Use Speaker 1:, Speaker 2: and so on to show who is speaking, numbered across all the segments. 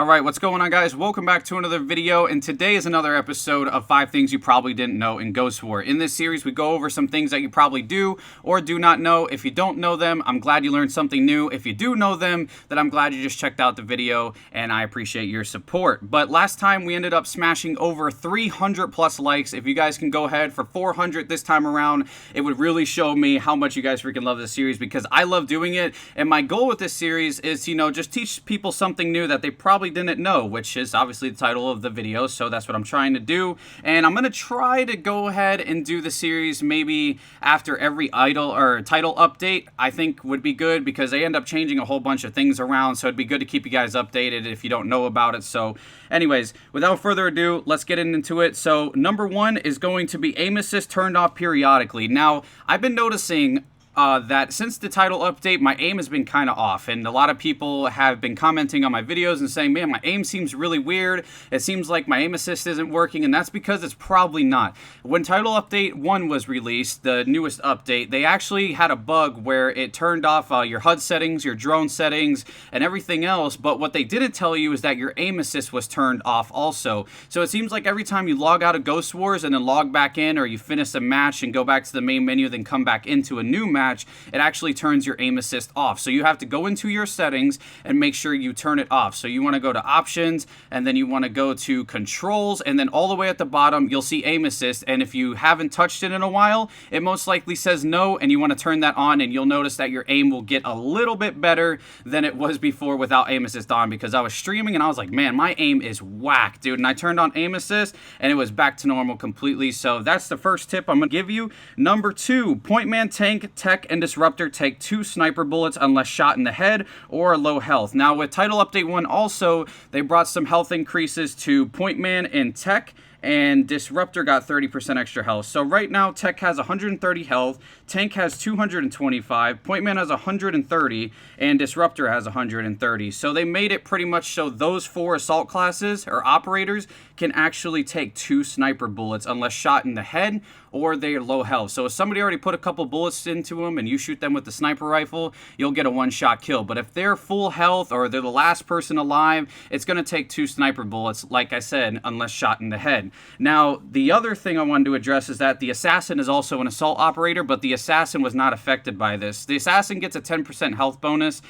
Speaker 1: Alright, what's going on, guys? Welcome back to another video, and today is another episode of 5 Things You Probably Didn't Know in Ghost War. In this series, we go over some things that you probably do or do not know. If you don't know them, I'm glad you learned something new. If you do know them, then I'm glad you just checked out the video, and I appreciate your support. But last time, we ended up smashing over 300 plus likes. If you guys can go ahead for 400 this time around, it would really show me how much you guys freaking love this series, because I love doing it, and my goal with this series is, just teach people something new that they probably didn't know, which is obviously the title of the video, so that's what I'm trying to do. And I'm gonna try to go ahead and do the series maybe after every title update. I think would be good, because they end up changing a whole bunch of things around, so it'd be good to keep you guys updated if you don't know about it. So anyways, without further ado, let's get into it. So number one is going to be aim assist turned off periodically. Now, I've been noticing that since the title update, my aim has been kind of off, and a lot of people have been commenting on my videos and saying, man, my aim seems really weird. It seems like my aim assist isn't working, and that's because it's probably not. When title update 1 was released, the newest update, they actually had a bug where it turned off your HUD settings, your drone settings, and everything else, but what they didn't tell you is that your aim assist was turned off also. So it seems like every time you log out of Ghost Wars and then log back in, or you finish a match and go back to the main menu, then come back into a new match, it actually turns your aim assist off. So you have to go into your settings and make sure you turn it off. So you want to go to options, and then you want to go to controls, and then all the way at the bottom you'll see aim assist, and if you haven't touched it in a while, it most likely says no, and you want to turn that on, and you'll notice that your aim will get a little bit better than it was before without aim assist on, because I was streaming and I was like, man, my aim is whack, dude, and I turned on aim assist and it was back to normal completely. So that's the first tip I'm gonna give you. Number 2, point man, tank, tech, and disruptor take 2 sniper bullets unless shot in the head or low health. Now with title update 1 also, they brought some health increases to point man and tech, and disruptor got 30% extra health. So right now, tech has 130 health, tank has 225, point man has 130, and disruptor has 130. So they made it pretty much so those 4 assault classes or operators can actually take 2 sniper bullets unless shot in the head or they're low health. So if somebody already put a couple bullets into them and you shoot them with the sniper rifle, you'll get a one-shot kill. But if they're full health or they're the last person alive, it's going to take 2 sniper bullets, like I said, unless shot in the head. Now, the other thing I wanted to address is that the assassin is also an assault operator, but the assassin was not affected by this. The assassin gets a 10% health bonus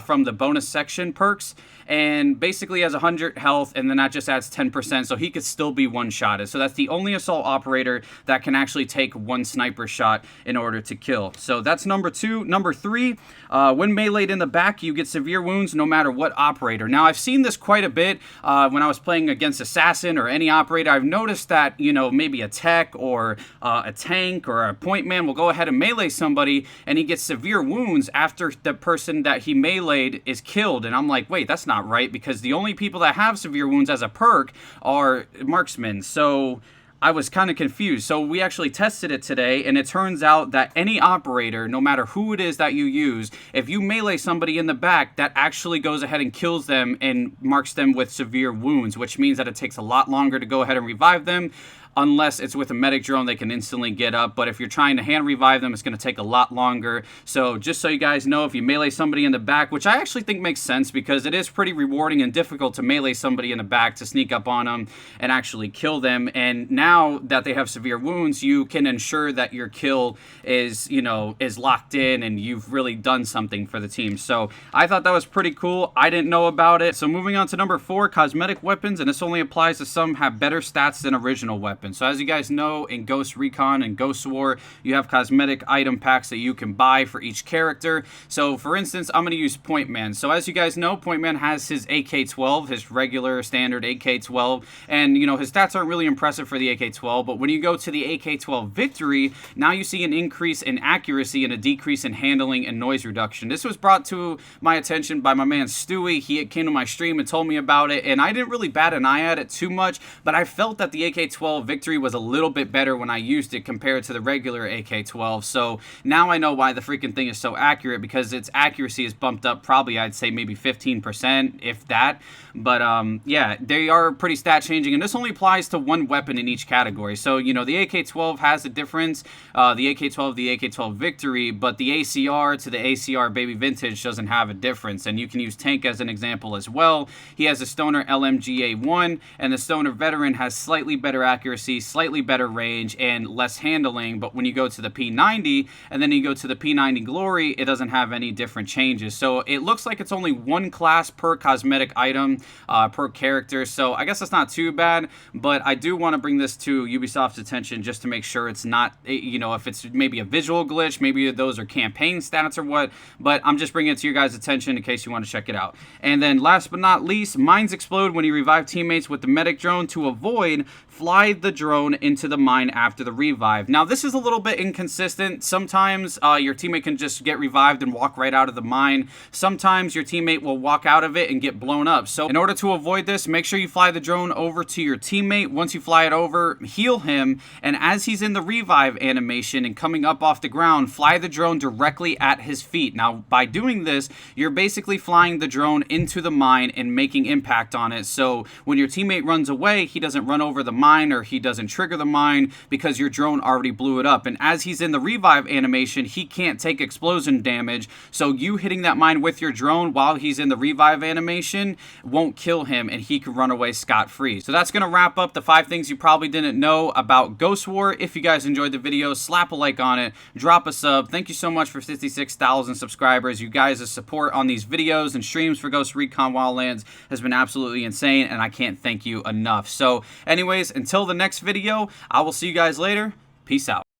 Speaker 1: from the bonus section perks, and basically has 100 health, and then that just adds 10%, so he could still be one-shotted. So that's the only assault operator that can actually take 1 sniper shot in order to kill. So that's number 2. Number 3, when meleeed in the back, you get severe wounds no matter what operator. Now, I've seen this quite a bit when I was playing against assassin or any operator. I've noticed that, maybe a tech or a tank or a point man will go ahead and melee somebody, and he gets severe wounds after the person that he meleeed is killed. And I'm like, wait, that's not right, because the only people that have severe wounds as a perk are marksmen. So I was kind of confused. So we actually tested it today, and it turns out that any operator, no matter who it is that you use, if you melee somebody in the back, that actually goes ahead and kills them and marks them with severe wounds, which means that it takes a lot longer to go ahead and revive them. Unless it's with a medic drone, they can instantly get up. But if you're trying to hand revive them, it's going to take a lot longer. So just so you guys know, if you melee somebody in the back, which I actually think makes sense, because it is pretty rewarding and difficult to melee somebody in the back, to sneak up on them and actually kill them. And now that they have severe wounds, you can ensure that your kill is locked in, and you've really done something for the team. So I thought that was pretty cool. I didn't know about it. So moving on to number 4, cosmetic weapons, and this only applies to some have better stats than original weapons. So as you guys know, in Ghost Recon and Ghost War, you have cosmetic item packs that you can buy for each character. So for instance, I'm going to use Point Man. So as you guys know, Point Man has his AK-12, his regular standard AK-12, and his stats aren't really impressive for the AK-12, but when you go to the AK-12 Victory, now you see an increase in accuracy and a decrease in handling and noise reduction. This was brought to my attention by my man Stewie. He came to my stream and told me about it, and I didn't really bat an eye at it too much, but I felt that the AK-12 Victory was a little bit better when I used it compared to the regular AK-12. So now I know why the freaking thing is so accurate, because its accuracy is bumped up probably, I'd say maybe 15%, if that. But yeah, they are pretty stat changing, and this only applies to one weapon in each category. So, you know, the AK-12 has a difference, the AK-12, the AK-12 Victory, but the ACR to the ACR Baby Vintage doesn't have a difference. And you can use Tank as an example as well. He has a Stoner LMGA1, and the Stoner Veteran has slightly better accuracy, slightly better range, and less handling. But when you go to the P90 and then you go to the P90 Glory, it doesn't have any different changes. So it looks like it's only one class per cosmetic item, per character. So I guess that's not too bad, but I do want to bring this to Ubisoft's attention just to make sure it's not, you know, if it's maybe a visual glitch, maybe those are campaign stats or what, but I'm just bringing it to your guys' attention in case you want to check it out. And then last but not least, mines explode when you revive teammates with the medic drone. To avoid, fly the drone into the mine after the revive. Now, this is a little bit inconsistent. Sometimes your teammate can just get revived and walk right out of the mine. Sometimes your teammate will walk out of it and get blown up. So in order to avoid this, make sure you fly the drone over to your teammate. Once you fly it over, heal him, and as he's in the revive animation and coming up off the ground, fly the drone directly at his feet. Now, by doing this, you're basically flying the drone into the mine and making impact on it. So when your teammate runs away, he doesn't run over the mine, or he doesn't trigger the mine, because your drone already blew it up. And as he's in the revive animation, he can't take explosion damage. So you hitting that mine with your drone while he's in the revive animation won't kill him, and he can run away scot-free. So that's going to wrap up the 5 things you probably didn't know about Ghost War. If you guys enjoyed the video, slap a like on it, drop a sub. Thank you so much for 56,000 subscribers. You guys' support on these videos and streams for Ghost Recon Wildlands has been absolutely insane, and I can't thank you enough. So anyways, until the next video, I will see you guys later. Peace out.